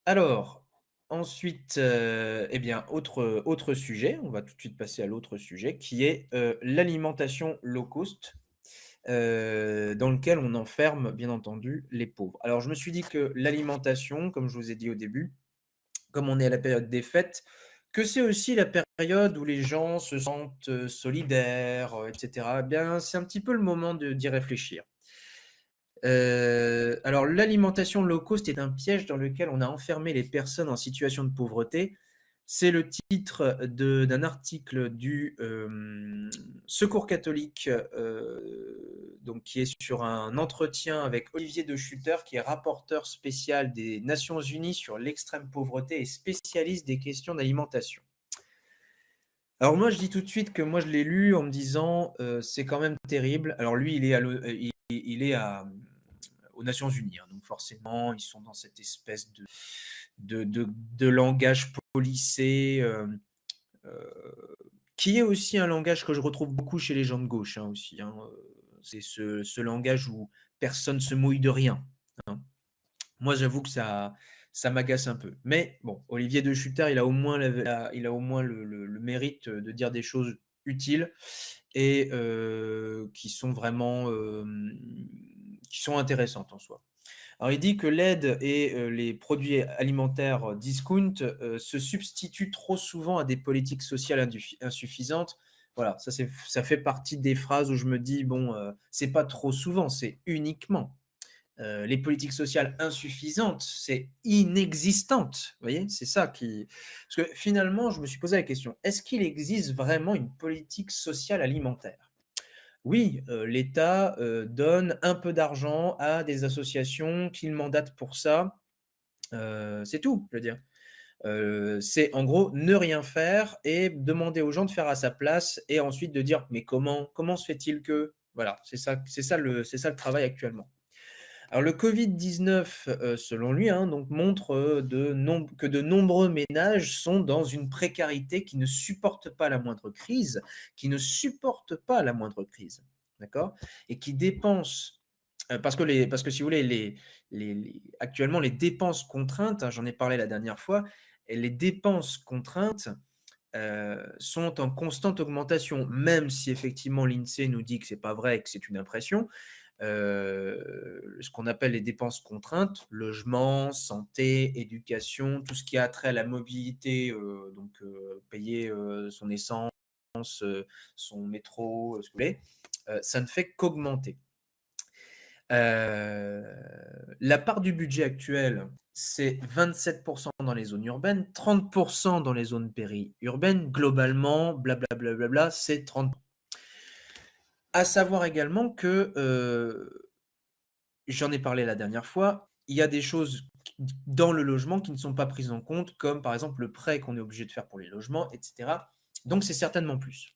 Alors, ensuite, eh bien, autre sujet, on va tout de suite passer à l'autre sujet qui est, l'alimentation low cost, dans lequel on enferme, bien entendu, les pauvres. Alors je me suis dit que l'alimentation, comme je vous ai dit au début, comme on est à la période des fêtes, que c'est aussi la période où les gens se sentent, solidaires, et cetera. Eh bien, c'est un petit peu le moment de d'y réfléchir. Alors l'alimentation low cost est un piège dans lequel on a enfermé les personnes en situation de pauvreté. C'est le titre d'un article du, Secours catholique, donc qui est sur un entretien avec Olivier De Schutter, qui est rapporteur spécial des Nations unies sur l'extrême pauvreté et spécialiste des questions d'alimentation. Alors moi, je dis tout de suite que moi je l'ai lu en me disant, «C'est quand même terrible». Alors lui, il est à l'O il est à, aux Nations unies, hein, donc forcément, ils sont dans cette espèce de langage policé, qui est aussi un langage que je retrouve beaucoup chez les gens de gauche, hein, aussi, hein, c'est ce langage où personne se mouille de rien, hein. Moi, j'avoue que ça m'agace un peu. Mais bon, Olivier De Schutter, il a au moins le mérite de dire des choses utiles et qui sont vraiment, qui sont intéressantes en soi. Alors il dit que l'aide et les produits alimentaires discount, se substituent trop souvent à des politiques sociales insuffisantes. Voilà, ça fait partie des phrases où je me dis: «Bon, c'est pas trop souvent, c'est uniquement». Les politiques sociales insuffisantes, c'est inexistante. Vous voyez? C'est ça qui parce que finalement, je me suis posé la question: «Est-ce qu'il existe vraiment une politique sociale alimentaire?» Oui, l'État, donne un peu d'argent à des associations qu'il mandate pour ça, c'est tout, je veux dire. C'est en gros ne rien faire et demander aux gens de faire à sa place et ensuite de dire: «Mais comment se fait-il que?» Voilà, c'est ça le travail actuellement. Alors le Covid-19, selon lui, hein, donc montre, que de nombreux ménages sont dans une précarité qui ne supporte pas la moindre crise, qui ne supporte pas la moindre crise, d'accord? Et qui dépensent, parce que si vous voulez, actuellement les dépenses contraintes, hein, j'en ai parlé la dernière fois, et les dépenses contraintes, sont en constante augmentation, même si effectivement l'INSEE nous dit que c'est pas vrai et que c'est une impression. Ce qu'on appelle les dépenses contraintes, logement, santé, éducation, tout ce qui a trait à la mobilité, donc payer, son essence, son métro, ce que vous voulez, ça ne fait qu'augmenter. La part du budget actuel, c'est 27 dans les zones urbaines, 30 dans les zones périurbaines. Globalement, blablabla, c'est 30. À savoir également que, j'en ai parlé la dernière fois, il y a des choses dans le logement qui ne sont pas prises en compte, comme par exemple le prêt qu'on est obligé de faire pour les logements, et cetera. Donc c'est certainement plus.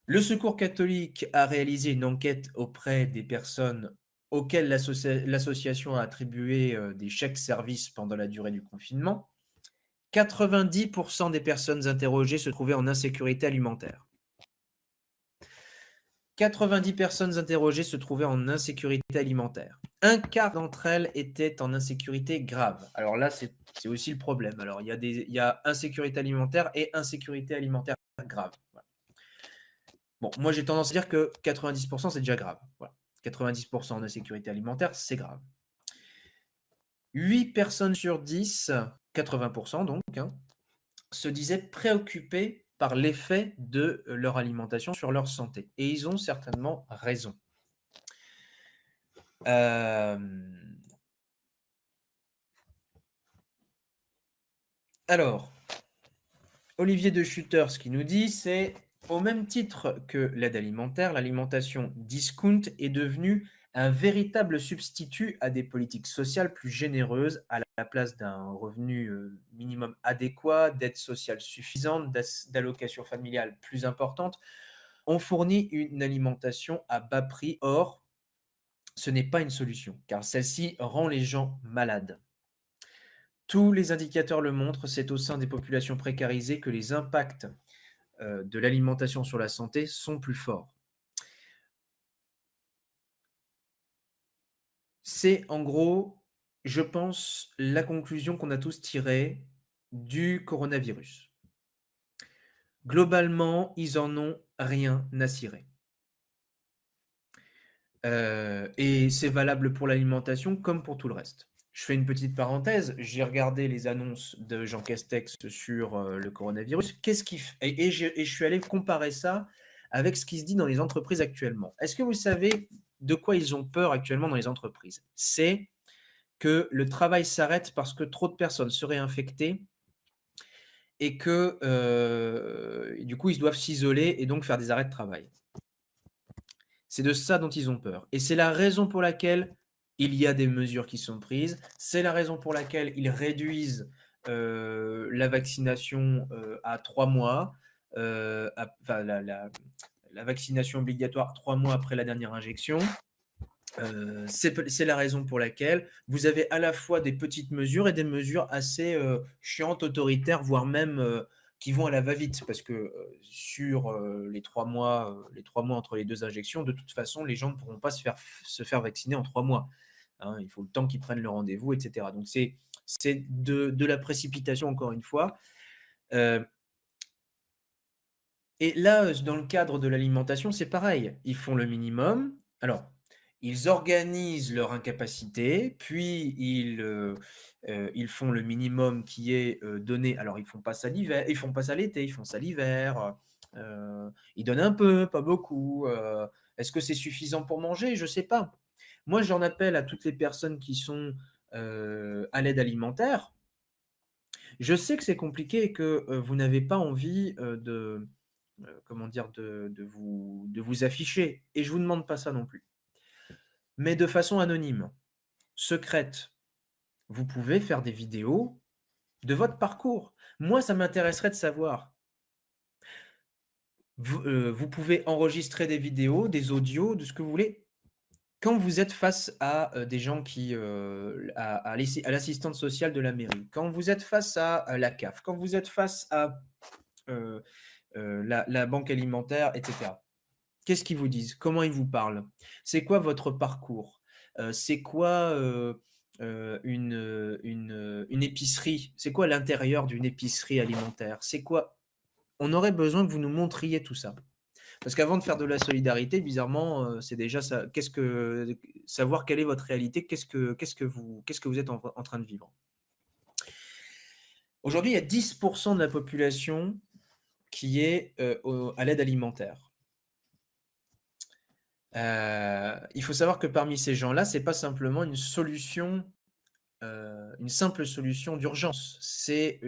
Le Secours catholique a réalisé une enquête auprès des personnes auxquelles l'association a attribué, des chèques services pendant la durée du confinement. 90 des personnes interrogées se trouvaient en insécurité alimentaire. 90 personnes interrogées se trouvaient en insécurité alimentaire. Un quart d'entre elles étaient en insécurité grave. Alors là, c'est aussi le problème. Alors il y a insécurité alimentaire et insécurité alimentaire grave. Voilà. Bon, moi j'ai tendance à dire que 90 c'est déjà grave. Voilà. 90 en insécurité alimentaire, c'est grave. 8 personnes sur 10, 80 donc, hein, se disaient préoccupés par l'effet de leur alimentation sur leur santé. Et ils ont certainement raison. Hem, alors, Olivier De Schutter, ce qu'il nous dit, c'est: «Au même titre que l'aide alimentaire, l'alimentation discount est devenue un véritable substitut à des politiques sociales plus généreuses, à la place d'un revenu, minimum adéquat, d'aide sociale suffisante, d'allocations familiales plus importantes. On fournit une alimentation à bas prix. Or, ce n'est pas une solution, car celle-ci rend les gens malades. Tous les indicateurs le montrent, c'est au sein des populations précarisées que les impacts de l'alimentation sur la santé sont plus forts. C'est en gros, je pense, la conclusion qu'on a tous tirée du coronavirus. Globalement, ils en ont rien à cirer. Et c'est valable pour l'alimentation comme pour tout le reste. Je fais une petite parenthèse, j'ai regardé les annonces de Jean Castex sur, le coronavirus. Qu'est-ce qu'il f et je suis allé comparer ça avec ce qui se dit dans les entreprises actuellement. Est-ce que vous savez de quoi ils ont peur actuellement dans les entreprises? C'est que le travail s'arrête parce que trop de personnes seraient infectées et que, du coup, ils doivent s'isoler et donc faire des arrêts de travail. C'est de ça dont ils ont peur et c'est la raison pour laquelle il y a des mesures qui sont prises. C'est la raison pour laquelle ils réduisent, la vaccination, à 3 mois, enfin la vaccination obligatoire 3 mois après la dernière injection. C'est la raison pour laquelle vous avez à la fois des petites mesures et des mesures assez, chiantes, autoritaires, voire même, qui vont à la va-vite. Parce que, sur, les 3 mois entre les 2 injections, de toute façon, les gens ne pourront pas se faire vacciner en 3 mois, hein. Il faut le temps qu'ils prennent le rendez-vous et cetera. Donc c'est de la précipitation encore une fois, heu et là, dans le cadre de l'alimentation, c'est pareil. Ils font le minimum. Alors, ils organisent leur incapacité, puis ils font le minimum qui est, donné. Alors, ils font pas ça l'été, ils font ça l'hiver, ils donnent un peu, pas beaucoup, est-ce que c'est suffisant pour manger? Je sais pas. Moi, j'en appelle à toutes les personnes qui sont, à l'aide alimentaire. Je sais que c'est compliqué et que, vous n'avez pas envie, comment dire? De vous afficher et je vous demande pas ça non plus. Mais de façon anonyme, secrète, vous pouvez faire des vidéos de votre parcours. Moi, ça m'intéresserait de savoir. Vous pouvez enregistrer des vidéos, des audios, de ce que vous voulez. Quand vous êtes face à, des gens qui, à l'assistante sociale de la mairie, quand vous êtes face à la CAF, quand vous êtes face à, heu la banque alimentaire et cetera. Qu'est-ce qu'ils vous disent? Comment ils vous parlent? C'est quoi votre parcours? C'est quoi, une épicerie? C'est quoi l'intérieur d'une épicerie alimentaire? C'est quoi? On aurait besoin que vous nous montriez tout ça. Parce qu'avant de faire de la solidarité, bizarrement, c'est déjà ça. Savoir quelle est votre réalité, qu'est-ce que vous êtes en train de vivre? Aujourd'hui, il y a 10 de la population qui est, à l'aide alimentaire. Il faut savoir que parmi ces gens-là, c'est pas simplement une solution, une simple solution d'urgence. C'est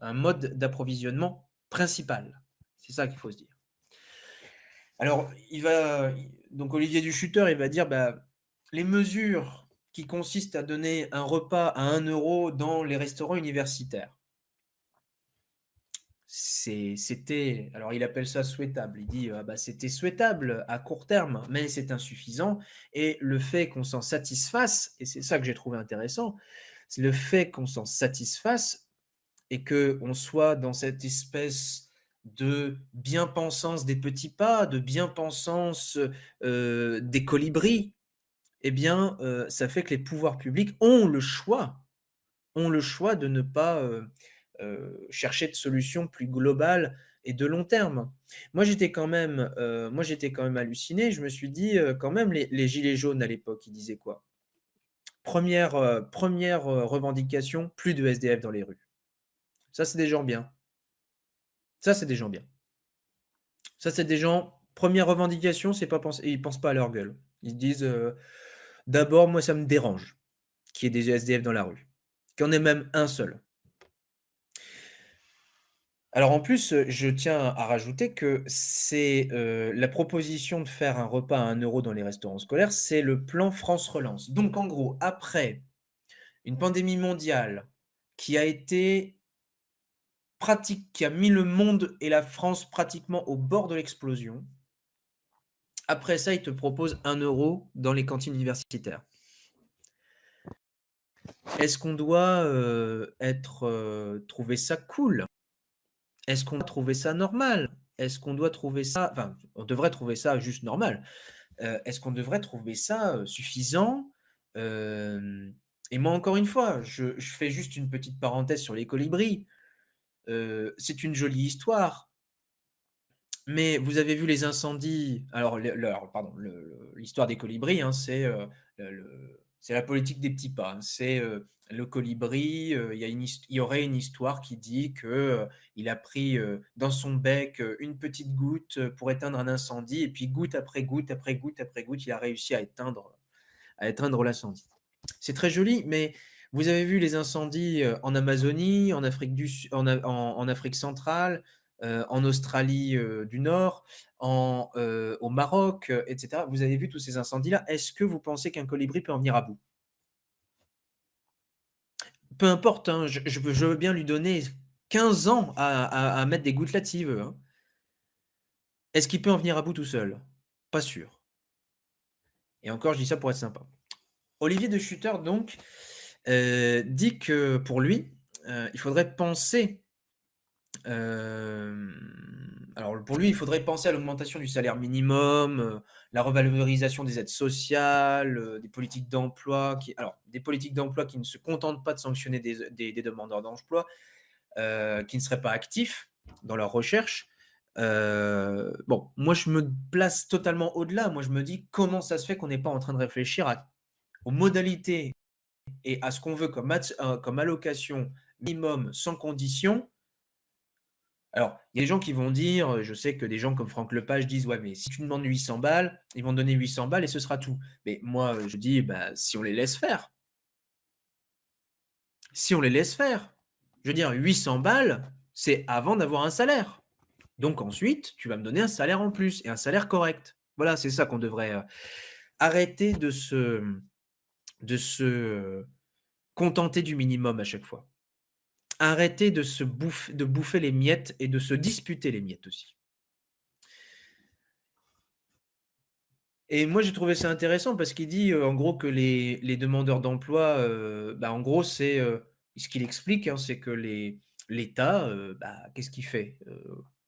un mode d'approvisionnement principal. C'est ça qu'il faut se dire. Alors, donc Olivier Duchuter, il va dire, bah, les mesures qui consistent à donner un repas à 1 € dans les restaurants universitaires. C'était alors il appelle ça souhaitable. Il dit: «Ah bah, c'était souhaitable à court terme, mais c'est insuffisant» et le fait qu'on s'en satisfasse et c'est ça que j'ai trouvé intéressant, c'est le fait qu'on s'en satisfasse et qu'on soit dans cette espèce de bien-pensance des petits pas, de bien-pensance, des colibris et bien, ça fait que les pouvoirs publics ont le choix de ne pas, chercher de solutions plus globales et de long terme. Moi, j'étais quand même halluciné. Je me suis dit, quand même les gilets jaunes à l'époque, ils disaient quoi? Première revendication, plus de SDF dans les rues. Ça, c'est des gens bien. Ça, c'est des gens bien. Ça, c'est des gens première revendication, c'est pas penser ils pensent pas à leur gueule. Ils se disent, «D'abord, moi, ça me dérange qu'il y ait des SDF dans la rue, qu'il y en ait même un seul». Alors en plus, je tiens à rajouter que c'est, la proposition de faire un repas à 1 € dans les restaurants scolaires, c'est le plan France Relance. Donc en gros, après une pandémie mondiale qui a été qui a mis le monde et la France pratiquement au bord de l'explosion, après ça, ils te proposent 1 € dans les cantines universitaires. Est-ce qu'on doit, trouver ça cool? Est-ce qu'on doit trouver ça normal? Est-ce qu'on doit trouver ça enfin, on devrait trouver ça juste normal. Est-ce qu'on devrait trouver ça, suffisant? Hem, Et moi, encore une fois, je fais juste une petite parenthèse sur les colibris. C'est une jolie histoire, mais vous avez vu les incendies alors alors pardon, l'histoire des colibris, hein, c'est la politique des petits pas, hein. C'est, le colibri, il y aurait une histoire qui dit que, il a pris, dans son bec, une petite goutte, pour éteindre un incendie et puis goutte après goutte, après goutte, après goutte, il a réussi à éteindre l'incendie. C'est très joli, mais vous avez vu les incendies, en Amazonie, en Afrique du Su en Afrique centrale, en Australie, du Nord, au Maroc, et cetera. Vous avez vu tous ces incendies-là. Est-ce que vous pensez qu'un colibri peut en venir à bout? Peu importe, hein, je veux bien lui donner 15 ans à mettre des gouttelettes s'il veut, hein. Est-ce qu'il peut en venir à bout tout seul? Pas sûr, et encore je dis ça pour être sympa. Olivier de Schutter donc, dit que pour lui, il faudrait penser alors pour lui, il faudrait penser à l'augmentation du salaire minimum, la revalorisation des aides sociales, des politiques d'emploi qui ne se contentent pas de sanctionner des demandeurs d'emploi, qui ne seraient pas actifs dans leur recherche. Bon, moi je me place totalement au-delà. Moi je me dis: «Comment ça se fait qu'on n'est pas en train de réfléchir à aux modalités et à ce qu'on veut comme allocation minimum sans condition?» Alors, il y a des gens qui vont dire, je sais que des gens comme Franck Lepage disent: «Ouais, mais si tu demandes 800 balles, ils vont te donner 800 balles et ce sera tout». Mais moi, je dis: «Bah, si on les laisse faire, si on les laisse faire». Je veux dire 800 balles, c'est avant d'avoir un salaire. Donc ensuite, tu vas me donner un salaire en plus et un salaire correct. Voilà, c'est ça qu'on devrait, arrêter de se contenter du minimum à chaque fois. Arrêter de bouffer les miettes et de se disputer les miettes aussi. Et moi, j'ai trouvé ça intéressant parce qu'il dit, en gros que les demandeurs d'emploi, bah, en gros, ce qu'il explique, hein, c'est que l'État, bah, qu'est-ce qu'il fait?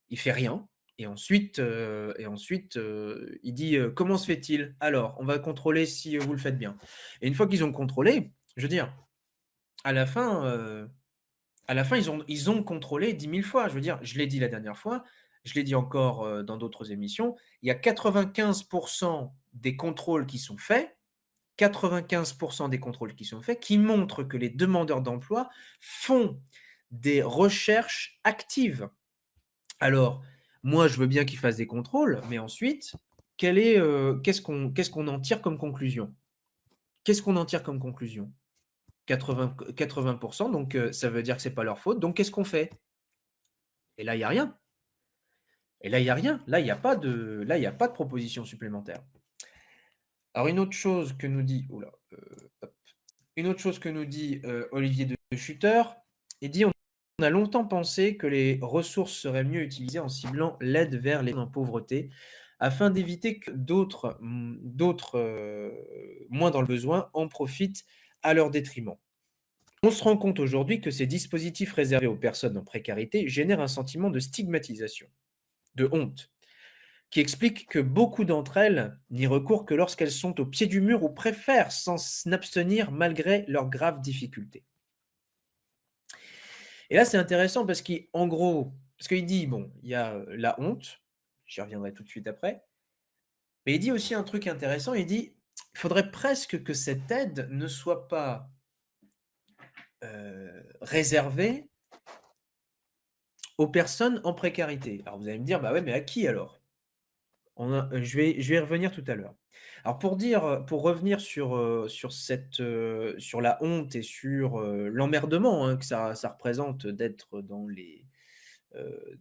Il fait rien et ensuite, il dit, «Comment se fait-il? Alors, on va contrôler si, vous le faites bien» et une fois qu'ils ont contrôlé, je veux dire, à la fin, ils ont contrôlé 10 000 fois. Je veux dire, je l'ai dit la dernière fois, je l'ai dit encore, dans d'autres émissions, il y a 95 des contrôles qui sont faits 95 des contrôles qui sont faits qui montrent que les demandeurs d'emploi font des recherches actives. Alors, moi, je veux bien qu'ils fassent des contrôles, mais ensuite, qu'est-ce qu'on en tire comme conclusion? Qu'est-ce qu'on en tire comme conclusion? 80 donc ça veut dire que c'est pas leur faute, donc qu'est-ce qu'on fait? Et là, il y a rien. Et là, il y a rien. Là, il y a pas de proposition supplémentaire. Alors une autre chose que nous dit ouh là, hop. Une autre chose que nous dit, Olivier de Schutter, il dit: «On a longtemps pensé que les ressources seraient mieux utilisées en ciblant l'aide vers les en pauvreté, afin d'éviter que d'autres, moins dans le besoin, en profitent à leur détriment. On se rend compte aujourd'hui que ces dispositifs réservés aux personnes en précarité génèrent un sentiment de stigmatisation, de honte, qui explique que beaucoup d'entre elles n'y recourent que lorsqu'elles sont au pied du mur ou préfèrent s'en abstenir malgré leurs graves difficultés. Et là, c'est intéressant parce qu'en gros, parce qu'il dit, bon, il y a la honte, j'y reviendrai tout de suite après, mais il dit aussi un truc intéressant, il dit, il faudrait presque que cette aide ne soit pas réservée aux personnes en précarité. Alors vous allez me dire, bah ouais, mais à qui alors? Je vais y revenir tout à l'heure. Alors pour revenir sur la honte et sur, l'emmerdement, hein, que ça représente d'être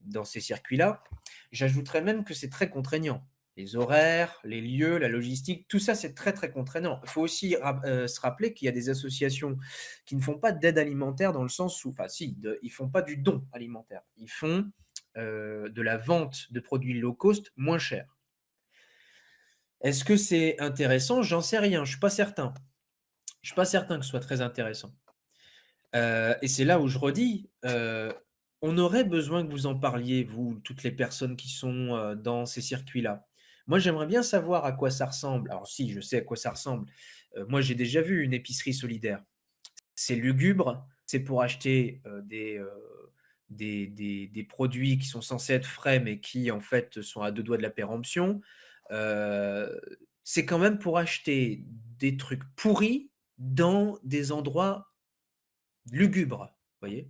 dans ces circuits-là, j'ajouterais même que c'est très contraignant. Les horaires, les lieux, la logistique, tout ça, c'est très, très contraignant. Il faut aussi se rappeler qu'il y a des associations qui ne font pas d'aide alimentaire dans le sens où enfin si, ils font pas du don alimentaire. Ils font, de la vente de produits low cost moins chers. Est-ce que c'est intéressant? J'en sais rien, je suis pas certain. Je suis pas certain que ce soit très intéressant. Et c'est là où je redis, on aurait besoin que vous en parliez, vous, toutes les personnes qui sont, dans ces circuits-là. Moi, j'aimerais bien savoir à quoi ça ressemble. Alors si, je sais à quoi ça ressemble. Moi, j'ai déjà vu une épicerie solidaire. c'est lugubre, c'est pour acheter, des produits qui sont censés être frais, mais qui en fait sont à 2 doigts de la péremption. Heu, c'est quand même pour acheter des trucs pourris dans des endroits lugubres, voyez?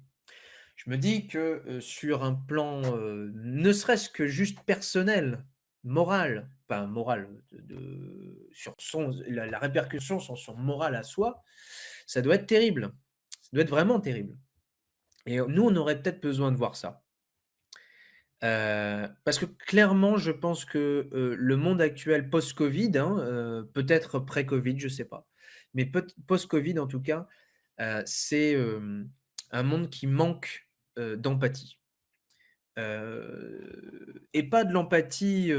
Je me dis que, sur un plan, ne serait-ce que juste personnel, moral, pas moral, sur son la répercussion sur son moral à soi, ça doit être terrible. Ça doit être vraiment terrible et nous, on aurait peut-être besoin de voir ça. Parce que clairement, je pense que, le monde actuel post-Covid, hein, peut-être pré-Covid, je sais pas, mais post-Covid en tout cas, c'est, un monde qui manque, d'empathie. Et pas de l'empathie,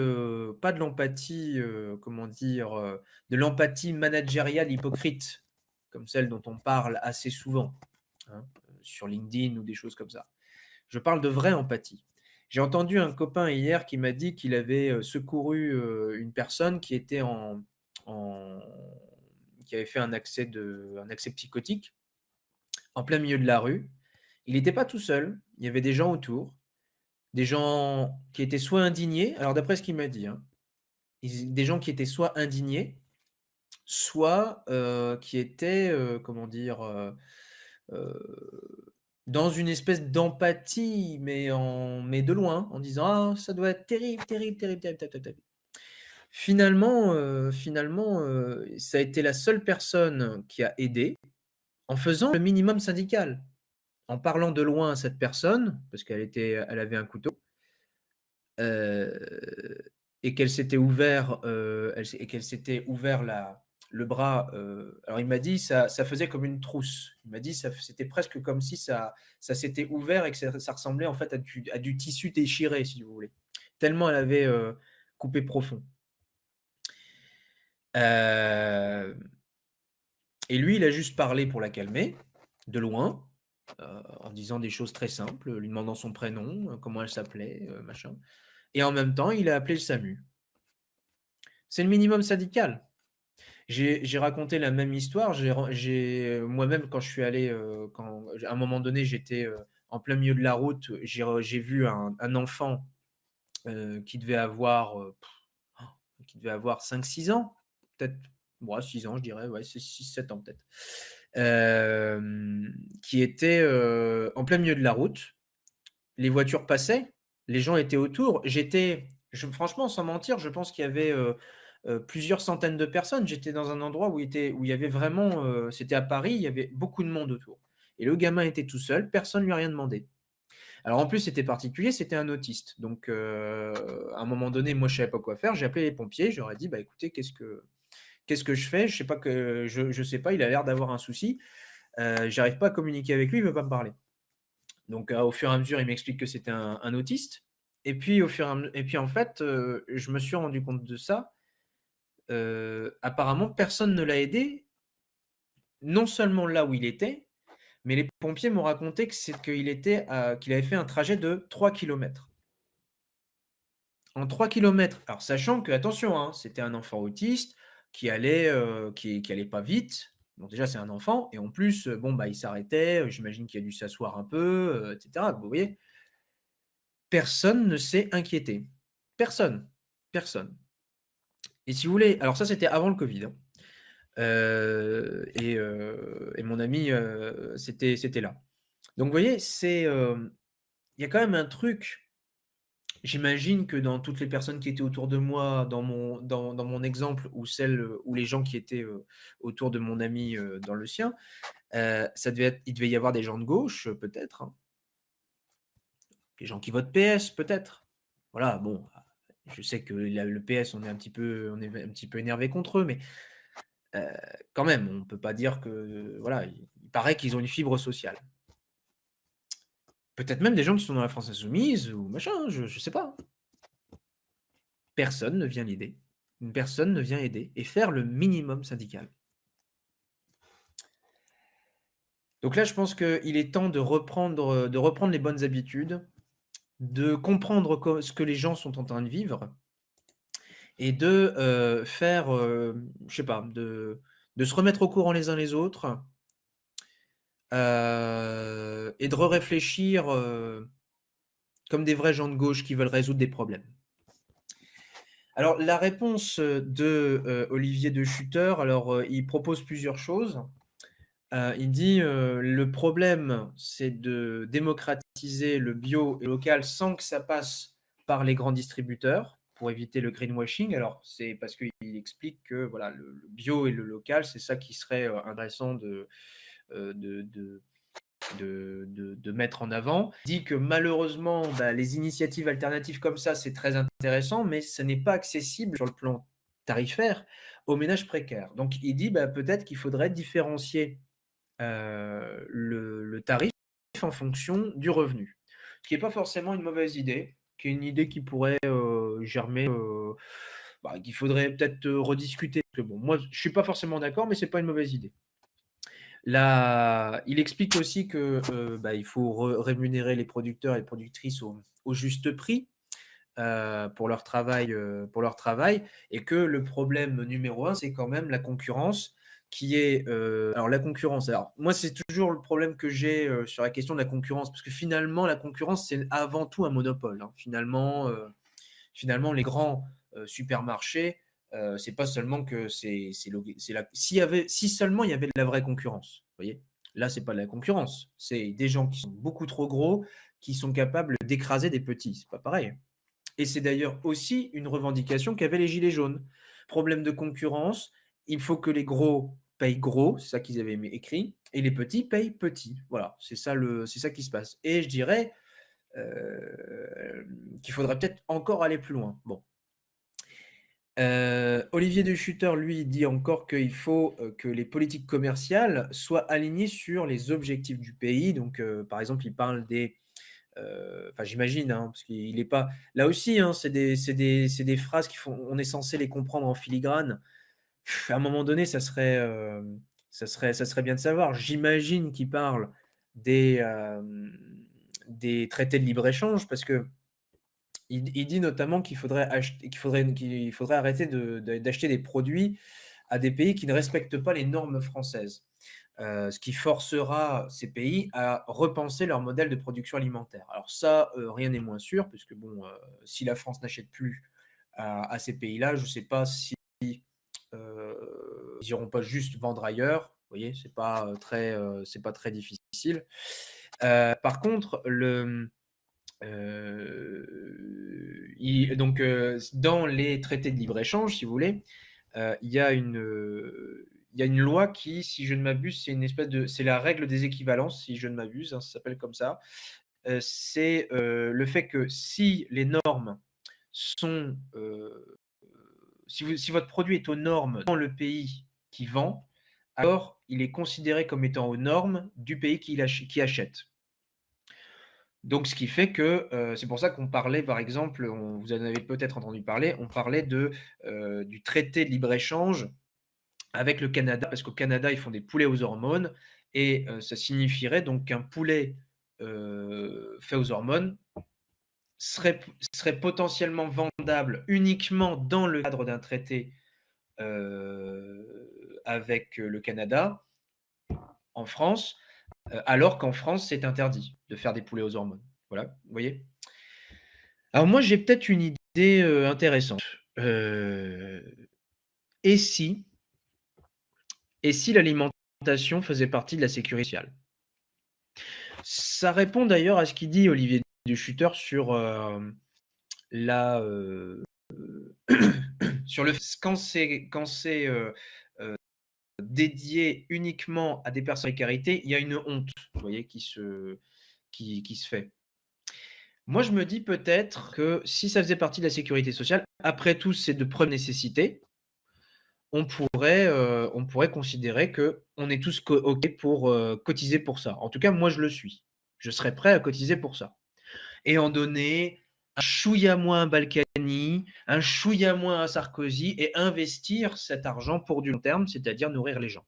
comment dire? De l'empathie managériale hypocrite, comme celle dont on parle assez souvent, hein, sur LinkedIn ou des choses comme ça. Je parle de vraie empathie. J'ai entendu un copain hier qui m'a dit qu'il avait, secouru, une personne qui était en qui avait fait un accès psychotique en plein milieu de la rue. Il n'était pas tout seul, il y avait des gens autour. Des gens qui étaient soit indignés, alors d'après ce qu'il m'a dit, hein, des gens qui étaient soit indignés, soit, qui étaient, comment dire? Dans une espèce d'empathie, mais de loin, en disant: «Ah, ça doit être terrible, terrible, terrible, terrible, terrible, terrible». Finalement, ça a été la seule personne qui a aidé en faisant le minimum syndical, en parlant de loin à cette personne, parce elle avait un couteau. Heu et qu'elle s'était ouvert le bras, alors il m'a dit: «Ça faisait comme une trousse». Il m'a dit: C'était presque comme si ça s'était ouvert et que ça ressemblait en fait à du tissu déchiré», si vous voulez. Tellement elle avait, coupé profond. Hem Et lui, il a juste parlé pour la calmer, de loin, en disant des choses très simples, lui demandant son prénom, comment elle s'appelait, machin, et en même temps, il a appelé le SAMU. C'est le minimum syndical. J'ai raconté la même histoire, moi-même quand je suis allé, quand à un moment donné, j'étais, en plein milieu de la route, j'ai vu un enfant, qui devait avoir, qui devait avoir 5 6 ans, peut-être, ouais 6 ans je dirais, ouais, c'est 6 7 ans peut-être. Qui était, en plein milieu de la route. Les voitures passaient, les gens étaient autour. Franchement, sans mentir, je pense qu'il y avait, plusieurs centaines de personnes. J'étais dans un endroit où il y avait vraiment, c'était à Paris, il y avait beaucoup de monde autour et le gamin était tout seul, personne lui a rien demandé. Alors en plus, c'était particulier, c'était un autiste. Donc, à un moment donné, moi, je savais pas quoi faire. J'ai appelé les pompiers, je leur ai dit: «Bah, écoutez, qu'est-ce que je fais? Je sais pas, je sais pas, il a l'air d'avoir un souci, j'arrive pas à communiquer avec lui, il veut pas me parler». Donc, au fur et à mesure, il m'explique que c'était un autiste et puis et puis en fait, je me suis rendu compte de ça. Apparemment, personne ne l'a aidé, non seulement là où il était, mais les pompiers m'ont raconté qu'il avait fait un trajet de 3 kilomètres. En 3 kilomètres, alors sachant que attention, hein, c'était un enfant autiste qui allait pas vite. Donc déjà, c'est un enfant et en plus, bon, bah, il s'arrêtait, j'imagine qu'il a dû s'asseoir un peu, et cetera. Vous voyez? Personne ne s'est inquiété. Personne, personne, et si vous voulez, alors ça, c'était avant le covid, hein, et mon ami, c'était là. Donc vous voyez, il y a quand même un truc. J'imagine que dans toutes les personnes qui étaient autour de moi, dans mon exemple ou ou les gens qui étaient, autour de mon ami, dans le sien, il devait y avoir des gens de gauche, peut-être, hein, des gens qui votent PS, peut-être. Voilà, bon, je sais que le PS, on est un petit peu énervé contre eux, mais heu, quand même, on ne peut pas dire que, voilà, il paraît qu'ils ont une fibre sociale. Peut-être même des gens qui sont dans la France insoumise ou machin, hein, je sais pas. Personne ne vient l'aider. Personne ne vient aider et faire le minimum syndical. Donc là, je pense qu'il est temps de reprendre les bonnes habitudes, de comprendre ce que les gens sont en train de vivre et de, faire, je sais pas, de se remettre au courant les uns les autres, et de réfléchir comme des vrais gens de gauche qui veulent résoudre des problèmes. Alors la réponse de Olivier De Schutter, alors il propose plusieurs choses. Il dit le problème, c'est de démocratiser le bio et local sans que ça passe par les grands distributeurs pour éviter le greenwashing. Alors, c'est parce qu'il explique que voilà, le bio et le local, c'est ça qui serait intéressant de mettre en avant. Il dit que malheureusement, bah, les initiatives alternatives comme ça, c'est très intéressant, mais ce n'est pas accessible sur le plan tarifaire aux ménages précaires. Donc, il dit bah, peut-être qu'il faudrait différencier le tarif en fonction du revenu. Ce qui n'est pas forcément une mauvaise idée, qui est une idée qui pourrait germer, bah, qu'il faudrait peut-être rediscuter. Parce que bon, moi, je ne suis pas forcément d'accord, mais ce n'est pas une mauvaise idée. Là, il explique aussi que bah, il faut rémunérer les producteurs et les productrices au juste prix pour leur travail, et que le problème numéro un, c'est quand même la concurrence qui est alors la concurrence. Alors moi, c'est toujours le problème que j'ai sur la question de la concurrence, parce que finalement, la concurrence, c'est avant tout un monopole. Hein. Finalement, les grands supermarchés, c'est pas seulement que si seulement il y avait de la vraie concurrence, vous voyez. Là, c'est pas de la concurrence, c'est des gens qui sont beaucoup trop gros, qui sont capables d'écraser des petits. C'est pas pareil. Et c'est d'ailleurs aussi une revendication qu'avaient les Gilets jaunes. Problème de concurrence, il faut que les gros payent gros, c'est ça qu'ils avaient écrit, et les petits payent petits. Voilà, c'est ça qui se passe. Et je dirais qu'il faudrait peut-être encore aller plus loin. Bon. Olivier De Schutter, lui, dit encore qu'il faut que les politiques commerciales soient alignées sur les objectifs du pays. Donc, par exemple, il parle des enfin, j'imagine, hein, parce qu'il est pas. Là aussi, hein, c'est des phrases qui font. On est censé les comprendre en filigrane. À un moment donné, ça serait bien de savoir. J'imagine qu'il parle des traités de libre-échange, parce que il dit notamment qu'il faudrait arrêter d'acheter des produits à des pays qui ne respectent pas les normes françaises. Ce qui forcera ces pays à repenser leur modèle de production alimentaire. Alors ça, rien n'est moins sûr, puisque bon, si la France n'achète plus à ces pays-là, je ne sais pas si ils n'iront pas juste vendre ailleurs. Vous voyez, c'est pas très difficile. Par contre, donc, dans les traités de libre-échange, si vous voulez, il y a une loi qui, si je ne m'abuse, c'est la règle des équivalences, si je ne m'abuse, hein, ça s'appelle comme ça. C'est le fait que si les normes sont, si votre produit est aux normes dans le pays qui vend, alors il est considéré comme étant aux normes du pays qui achète. Donc ce qui fait que, c'est pour ça qu'on parlait, par exemple, vous en avez peut-être entendu parler, on parlait du traité de libre-échange avec le Canada, parce qu'au Canada, ils font des poulets aux hormones, et ça signifierait donc qu'un poulet fait aux hormones serait potentiellement vendable uniquement dans le cadre d'un traité avec le Canada, en France, alors qu'en France, c'est interdit de faire des poulets aux hormones. Voilà, vous voyez. Alors moi, j'ai peut-être une idée intéressante. Et si, l'alimentation faisait partie de la sécurité sociale? Ça répond d'ailleurs à ce qu'il dit Olivier De Schutter sur la sur le quand c'est dédié uniquement à des personnes en précarité, il y a une honte, vous voyez, qui se fait. Moi, je me dis peut-être que si ça faisait partie de la sécurité sociale, après tout, c'est de première nécessité, on pourrait considérer qu'on est tous OK pour cotiser pour ça. En tout cas, moi, je le suis. Je serais prêt à cotiser pour ça. Et en donner un chouïa moins à Balkany, un chouïa moins à Sarkozy, et investir cet argent pour du long terme, c'est-à-dire nourrir les gens.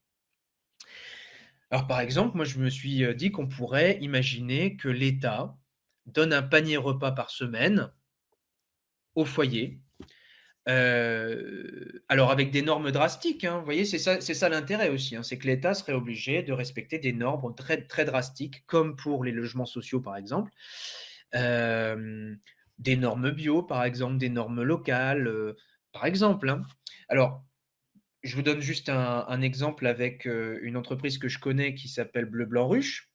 Alors, par exemple, moi, je me suis dit qu'on pourrait imaginer que l'État donne un panier repas par semaine au foyer, Alors avec des normes drastiques, hein, vous voyez? C'est ça l'intérêt aussi, hein, c'est que l'État serait obligé de respecter des normes très très drastiques, comme pour les logements sociaux, par exemple. Hem, des normes bio, par exemple, des normes locales, par exemple, hein. Alors, je vous donne juste un exemple avec, une entreprise que je connais qui s'appelle Bleu Blanc Ruche.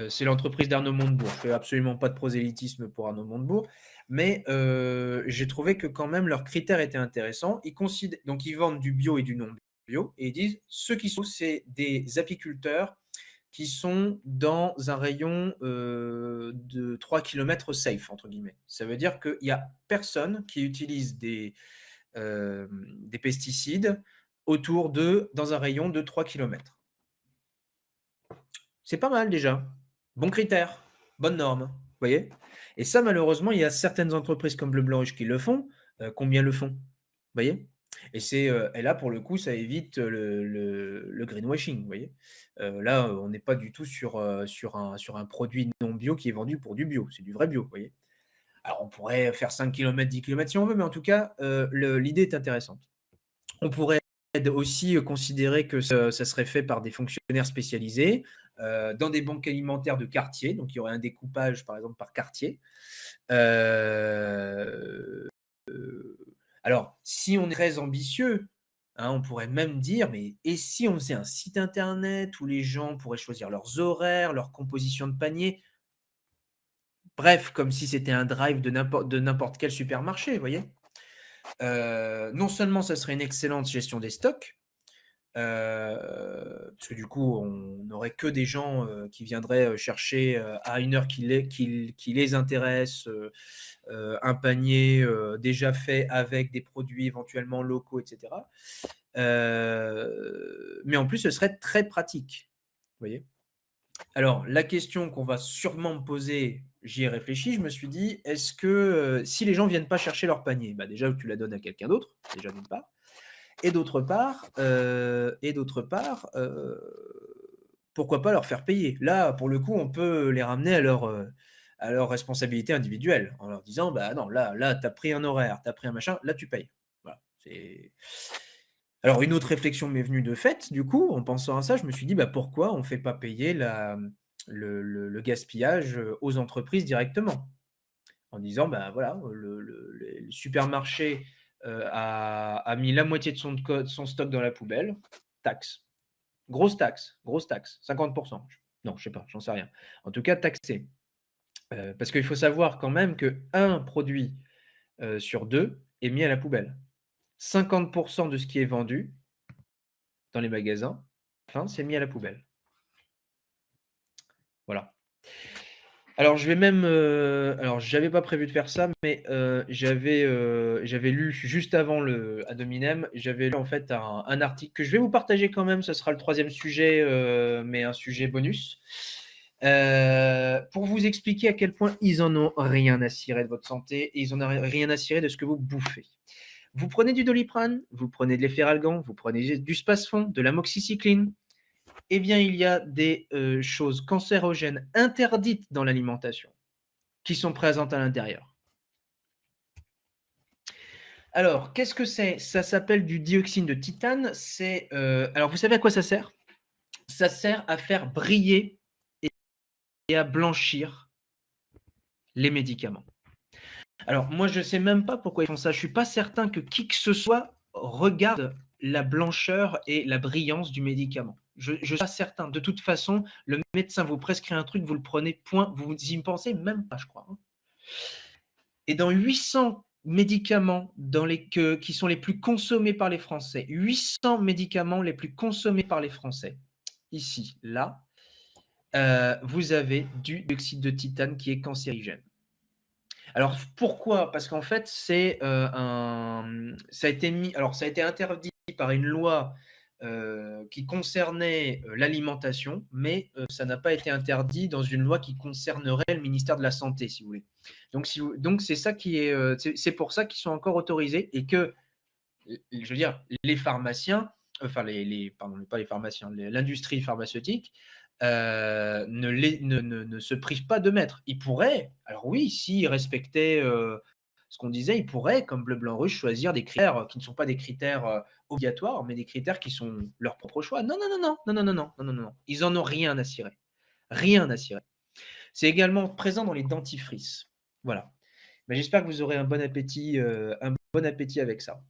C'est l'entreprise d'Arnaud Montebourg. Je fais absolument pas de prosélytisme pour Arnaud Montebourg, mais j'ai trouvé que quand même leurs critères étaient intéressants. Donc ils vendent du bio et du non bio et ils disent: «Ceux qui sont, c'est des apiculteurs qui sont dans un rayon, de 3 kilomètres safe» entre guillemets. Ça veut dire qu'il y a personne qui utilise des pesticides autour d'eux dans un rayon de 3 kilomètres. C'est pas mal déjà. Bon critère, bonne norme, vous voyez? Et ça, malheureusement, il y a certaines entreprises comme Bleu Blanc Rouge qui le font. Combien le font? Vous voyez? Et là, pour le coup, ça évite le greenwashing, vous voyez? Là, on n'est pas du tout sur un produit non bio qui est vendu pour du bio. C'est du vrai bio, vous voyez? Alors on pourrait faire 5 kilomètres, 10 kilomètres si on veut, mais en tout cas, l'idée est intéressante. On pourrait aussi considérer que ça serait fait par des fonctionnaires spécialisés, dans des banques alimentaires de quartier, donc il y aurait un découpage, par exemple, par quartier. Heu, alors, si on est très ambitieux, hein, on pourrait même dire: «Mais et si on faisait un site internet où les gens pourraient choisir leurs horaires, leur composition de panier?» Bref, comme si c'était un drive de n'importe quel supermarché, vous voyez? Non seulement ça serait une excellente gestion des stocks, parce que du coup, on n'aurait que des gens, qui viendraient, chercher, à une heure qui les intéresse, un panier, déjà fait avec des produits éventuellement locaux et cetera. Mais en plus, ce serait très pratique, vous voyez? Alors la question qu'on va sûrement me poser, j'y ai réfléchi, je me suis dit: «Est-ce que, si les gens viennent pas chercher leur panier, bah, déjà tu la donnes à quelqu'un d'autre, déjà d'une part. Et d'autre part, pourquoi pas leur faire payer? Là, pour le coup, on peut les ramener à leur responsabilité individuelle, en leur disant: «Bah, non, là, tu as pris un horaire, tu as pris un machin, là, tu payes». Voilà, c'est alors une autre réflexion m'est venue de fait, du coup, en pensant à ça, je me suis dit: «Bah, pourquoi on fait pas payer le gaspillage, aux entreprises directement?» En disant: «Bah, voilà, le supermarché, a mis la moitié de son stock dans la poubelle, taxe». Grosse taxe, 50. Non, je sais pas, j'en sais rien. En tout cas taxé, parce qu'il faut savoir quand même qu'un produit, sur 2 est mis à la poubelle. 50 de ce qui est vendu dans les magasins, enfin, c'est mis à la poubelle. Voilà. Alors je vais même, alors j'avais pas prévu de faire ça, mais, j'avais lu juste avant le ad hominem, j'avais lu en fait un article que je vais vous partager quand même, ce sera le troisième sujet, mais un sujet bonus. Pour vous expliquer à quel point ils en ont rien à cirer de votre santé et ils en ont rien à cirer de ce que vous bouffez. Vous prenez du Doliprane, vous prenez de l'Efferalgan, vous prenez du Spasfon, de l'amoxicilline, eh bien, il y a des, choses cancérogènes interdites dans l'alimentation qui sont présentes à l'intérieur. Alors, qu'est-ce que c'est? Ça s'appelle du dioxyde de titane. Alors vous savez à quoi ça sert? Ça sert à faire briller et à blanchir les médicaments. Alors moi, je sais même pas pourquoi ils font ça. Je suis pas certain que qui que ce soit regarde la blancheur et la brillance du médicament. Je suis pas certain. De toute façon, le médecin vous prescrit un truc, vous le prenez, point, vous y pensez même pas, je crois, hein. Et dans 800 médicaments qui sont les plus consommés par les Français, 800 médicaments les plus consommés par les Français, ici, là, vous avez du dioxyde de titane qui est cancérigène. Alors pourquoi? Parce qu'en fait, ça a été ça a été interdit par une loi, qui concernait, l'alimentation, mais, ça n'a pas été interdit dans une loi qui concernerait le ministère de la santé, si vous voulez. Donc c'est ça qui est, c'est pour ça qu'ils sont encore autorisés et que, je veux dire, les pharmaciens, enfin pardon, pas les pharmaciens, l'industrie pharmaceutique, ne se prive pas de mettre. Ils pourraient, alors oui, s'ils respectaient, Ce qu'on disait, ils pourraient, comme bleu, blanc, rouge, choisir des critères qui ne sont pas des critères obligatoires, mais des critères qui sont leur propre choix. Non, non, non, non, non, non, non, non, non, non, non, non. Ils en ont rien à cirer. Rien à cirer. C'est également présent dans les dentifrices. Voilà. Mais j'espère que vous aurez un bon appétit avec ça.